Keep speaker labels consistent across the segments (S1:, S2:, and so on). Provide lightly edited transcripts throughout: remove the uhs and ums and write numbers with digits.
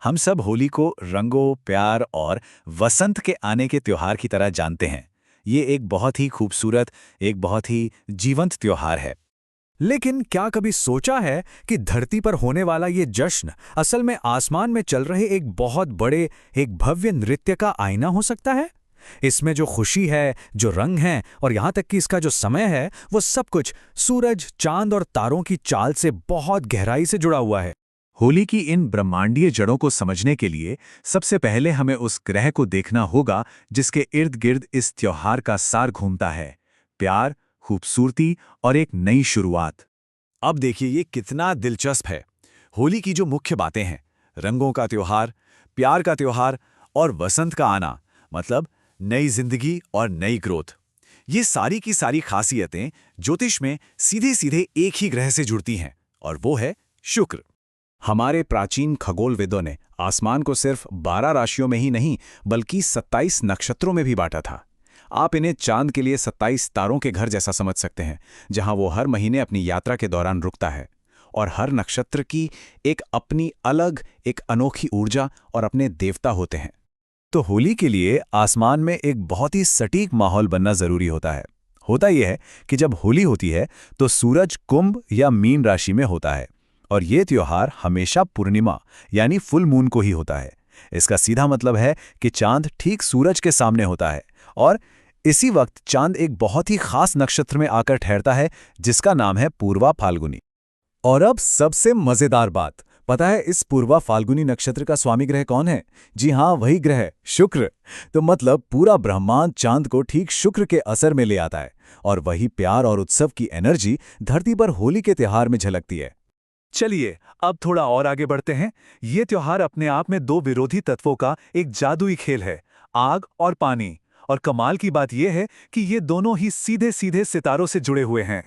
S1: हम सब होली को रंगों, प्यार और वसंत के आने के त्योहार की तरह जानते हैं। ये एक बहुत ही खूबसूरत, एक बहुत ही जीवंत त्योहार है।
S2: लेकिन क्या कभी सोचा है कि धरती पर होने वाला ये जश्न असल में आसमान में चल रहे एक बहुत बड़े, एक भव्य नृत्य का आईना हो सकता है? इसमें जो खुशी है, जो रंग हैं और यहाँ तक कि इसका जो समय है, वो सब कुछ सूरज, चांद और तारों की चाल से बहुत गहराई से जुड़ा हुआ है।
S1: होली की इन ब्रह्मांडीय जड़ों को समझने के लिए सबसे पहले हमें उस ग्रह को देखना होगा जिसके इर्द गिर्द इस त्योहार का सार घूमता है। प्यार, खूबसूरती और एक नई शुरुआत।
S2: अब देखिए ये कितना दिलचस्प है। होली की जो मुख्य बातें हैं, रंगों का त्योहार, प्यार का त्योहार और वसंत का आना, मतलब नई जिंदगी और नई ग्रोथ। ये सारी की सारी खासियतें ज्योतिष में सीधे सीधे एक ही ग्रह से जुड़ती हैं और वो है शुक्र। हमारे प्राचीन खगोलविदों ने आसमान को सिर्फ 12 राशियों में ही नहीं बल्कि 27 नक्षत्रों में भी बांटा था। आप इन्हें चांद के लिए 27 तारों के घर जैसा समझ सकते हैं, जहां वो हर महीने अपनी यात्रा के दौरान रुकता है। और हर नक्षत्र की एक अपनी अलग, एक अनोखी ऊर्जा और अपने देवता होते हैं।
S1: तो होली के लिए आसमान में एक बहुत ही सटीक माहौल बनना जरूरी होता है। होता यह है कि जब होली होती है तो सूरज कुंभ या मीन राशि में होता है और ये त्योहार हमेशा पूर्णिमा यानी फुल मून को ही होता है। इसका सीधा मतलब है कि चांद ठीक सूरज के सामने होता है और इसी वक्त चांद एक बहुत ही खास नक्षत्र में आकर ठहरता है जिसका नाम है पूर्वा फाल्गुनी।
S2: और अब सबसे मजेदार बात, पता है इस पूर्वा फाल्गुनी नक्षत्र का स्वामी ग्रह कौन है? जी हाँ, वही ग्रह शुक्र। तो मतलब पूरा ब्रह्मांड चांद को ठीक शुक्र के असर में ले आता है और वही प्यार और उत्सव की एनर्जी धरती पर होली के त्योहार में झलकती है।
S3: चलिए अब थोड़ा और आगे बढ़ते हैं। ये त्योहार अपने आप में दो विरोधी तत्वों का एक जादुई खेल है, आग और पानी। और कमाल की बात यह है कि ये दोनों ही सीधे सीधे सितारों से जुड़े हुए हैं।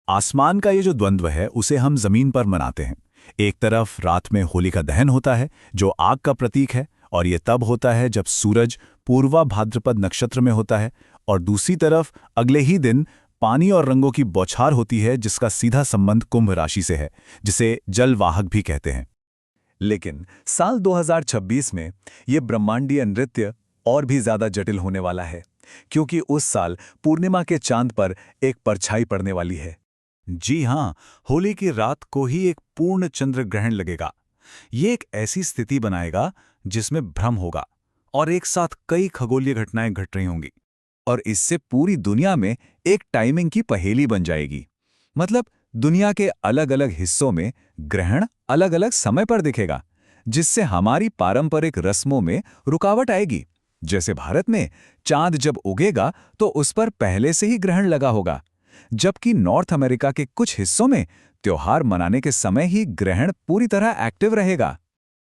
S1: आसमान का ये जो द्वंद्व है उसे हम जमीन पर मनाते हैं। एक तरफ रात में होली का दहन होता है जो आग का प्रतीक है और ये तब होता है जब सूरज पूर्वा भाद्रपद नक्षत्र में होता है, और दूसरी तरफ अगले ही दिन पानी और रंगों की बौछार होती है जिसका सीधा संबंध कुंभ राशि से है, जिसे जलवाहक भी कहते हैं।
S2: लेकिन साल 2026 में ये ब्रह्मांडीय नृत्य और भी ज्यादा जटिल होने वाला है, क्योंकि उस साल पूर्णिमा के चांद पर एक परछाई पड़ने वाली है। जी हां, होली की रात को ही एक पूर्ण चंद्र ग्रहण लगेगा। ये एक ऐसी स्थिति बनाएगा जिसमें भ्रम होगा और एक साथ कई खगोलीय घटनाएं घट रही होंगी, और इससे पूरी दुनिया में एक टाइमिंग की पहेली बन जाएगी। मतलब दुनिया के अलग अलग हिस्सों में ग्रहण अलग अलग समय पर दिखेगा, जिससे हमारी पारंपरिक रस्मों में रुकावट आएगी। जैसे भारत में चांद जब उगेगा तो उस पर पहले से ही ग्रहण लगा होगा, जबकि नॉर्थ अमेरिका के कुछ हिस्सों में त्योहार मनाने के समय ही ग्रहण पूरी तरह एक्टिव रहेगा।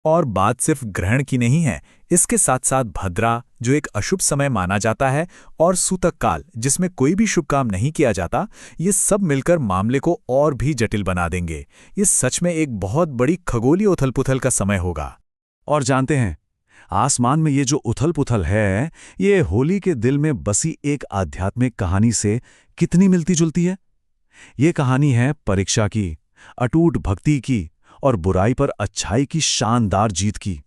S1: और बात सिर्फ ग्रहण की नहीं है, इसके साथ साथ भद्रा जो एक अशुभ समय माना जाता है और सूतक काल जिसमें कोई भी शुभ काम नहीं किया जाता, ये सब मिलकर मामले को और भी जटिल बना देंगे। ये सच में एक बहुत बड़ी खगोलीय उथल-पुथल का समय होगा।
S2: और जानते हैं, आसमान में ये जो उथल-पुथल है, ये होली के दिल में बसी एक आध्यात्मिक कहानी से कितनी मिलती-जुलती है। ये कहानी है परीक्षा की, अटूट भक्ति की और बुराई पर अच्छाई की शानदार जीत की।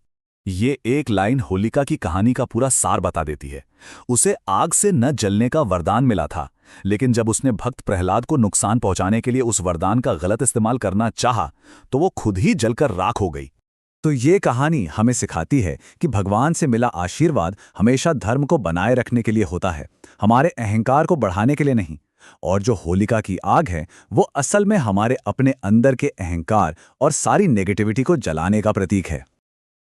S2: ये एक लाइन होलिका की कहानी का पूरा सार बता देती है। उसे आग से न जलने का वरदान मिला था, लेकिन जब उसने भक्त प्रहलाद को नुकसान पहुंचाने के लिए उस वरदान का गलत इस्तेमाल करना चाहा, तो वो खुद ही जलकर राख हो गई। तो ये कहानी हमें सिखाती है कि भगवान से मिला आशीर्वाद हमेशा धर्म को बनाए रखने के लिए होता है, हमारे अहंकार को बढ़ाने के लिए नहीं। और जो होलिका की आग है वो असल में हमारे अपने अंदर के अहंकार और सारी नेगेटिविटी को जलाने का प्रतीक है।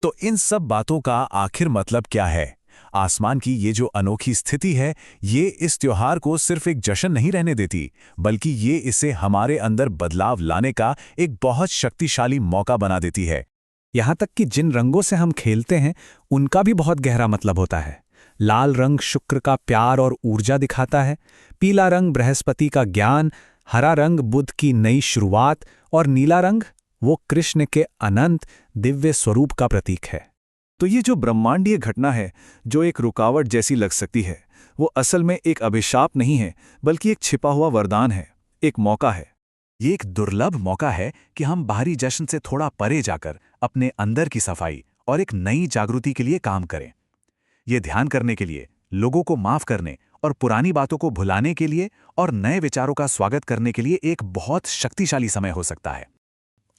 S2: तो इन सब बातों का आखिर मतलब क्या है? आसमान की ये जो अनोखी स्थिति है, ये इस त्योहार को सिर्फ एक जश्न नहीं रहने देती, बल्कि ये इसे हमारे अंदर बदलाव लाने का एक बहुत शक्तिशाली मौका बना देती है। यहाँ तक कि जिन रंगों से हम खेलते हैं उनका भी बहुत गहरा मतलब होता है। लाल रंग शुक्र का प्यार और ऊर्जा दिखाता है, पीला रंग बृहस्पति का ज्ञान, हरा रंग बुध की नई शुरुआत और नीला रंग वो कृष्ण के अनंत दिव्य स्वरूप का प्रतीक है। तो ये जो ब्रह्मांडीय घटना है, जो एक रुकावट जैसी लग सकती है, वो असल में एक अभिशाप नहीं है, बल्कि एक छिपा हुआ वरदान है, एक मौका है। ये एक दुर्लभ मौका है कि हम बाहरी जश्न से थोड़ा परे जाकर अपने अंदर की सफाई
S3: और एक नई जागृति के लिए काम करें। ये ध्यान करने के लिए, लोगों को माफ करने और पुरानी बातों को भुलाने के लिए और नए विचारों का स्वागत करने के लिए एक बहुत शक्तिशाली समय हो सकता है।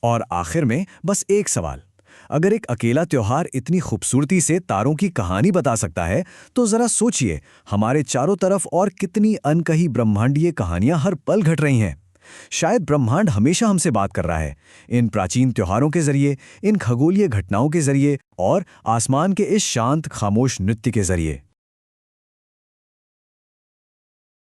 S1: और आखिर में बस एक सवाल, अगर एक अकेला त्योहार इतनी खूबसूरती से तारों की कहानी बता सकता है, तो जरा सोचिए हमारे चारों तरफ और कितनी अनकही ब्रह्मांडीय कहानियां हर पल घट रही हैं। शायद ब्रह्मांड हमेशा हमसे बात कर रहा है, इन प्राचीन त्योहारों के जरिए, इन खगोलीय घटनाओं के जरिए और आसमान के इस शांत खामोश नृत्य के जरिए।